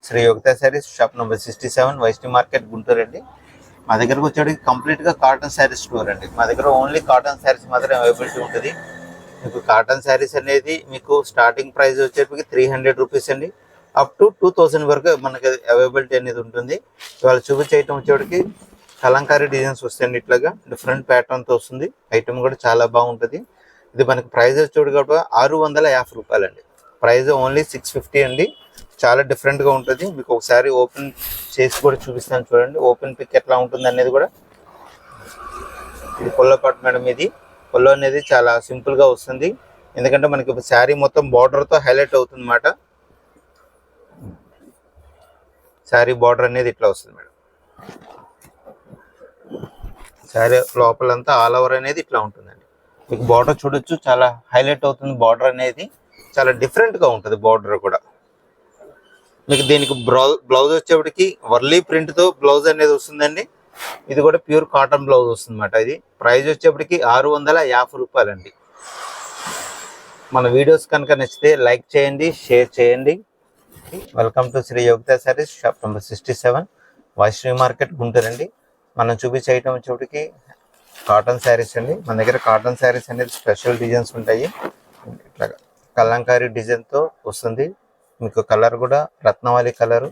Shri Yogita sarees shop number 67 Vaishnavi market Guntur అండి. మా దగ్గరకు వచ్చేటికి కంప్లీట్గా కాటన్ శారీస్ స్టోర్ అండి. మా దగ్గర ఓన్లీ కాటన్ శారీస్ మాత్రమే అవైలబిలిటీ ఉంటుంది. మీకు కాటన్ శారీస్ అనేది మీకు స్టార్టింగ్ ప్రైస్ వచ్చేటికి 300 రూపీస్ అండి, అప్ టు 2000 వరకు మనకి అవైలబిలిటీ అనేది ఉంటుంది. ఇవాళ చూపించే ఐటమ్ వచ్చేటికి కలంకారీ డిజైన్స్ వస్తాయండి. ఇట్లాగా డిఫరెంట్ ప్యాటర్న్తో వస్తుంది. ఐటమ్ కూడా చాలా బాగుంటుంది. ఇది మనకి ప్రైస్ వచ్చేటి కాబట్టి 650 రూపాయలండి. ప్రైస్ ఓన్లీ 650 అండి. చాలా డిఫరెంట్గా ఉంటుంది. మీకు ఒకసారి ఓపెన్ చేసి కూడా చూపిస్తాను చూడండి. ఓపెన్ పిక్ ఎట్లా ఉంటుంది అనేది కూడా. ఇది పొల్లో పాటు మేడం. ఇది పొల్లో అనేది చాలా సింపుల్గా వస్తుంది, ఎందుకంటే మనకి శారీ మొత్తం బార్డర్తో హైలైట్ అవుతుంది అన్నమాట. శారీ బార్డర్ అనేది ఇట్లా వస్తుంది మేడం. శారీ లోపలంతా ఆల్ ఓవర్ అనేది ఇట్లా ఉంటుందండి. మీకు బార్డర్ చూడొచ్చు, చాలా హైలైట్ అవుతుంది. బార్డర్ అనేది చాలా డిఫరెంట్గా ఉంటుంది. బార్డర్ కూడా మీకు దీనికి బ్లౌజ్ వచ్చేప్పటికి వర్లీ ప్రింట్తో బ్లౌజ్ అనేది వస్తుందండి. ఇది కూడా ప్యూర్ కాటన్ బ్లౌజ్ వస్తుంది అన్నమాట. ఇది ప్రైస్ వచ్చేప్పటికి 650 రూపాయలండి. మన వీడియోస్ కనుక నచ్చితే లైక్ చేయండి, షేర్ చేయండి. Welcome to Shri Yogita sarees shop number 67 Vaishnavi market Guntur అండి. మనం చూపించే ఐటమ్ వచ్చేప్పటికి కాటన్ శారీస్ అండి. మన దగ్గర కాటన్ శారీస్ అనేది స్పెషల్ డిజైన్స్ ఉంటాయి. ఇట్లా కలంకారీ డిజైన్తో వస్తుంది. మీకు కలర్ కూడా రత్నవాలి కలరు.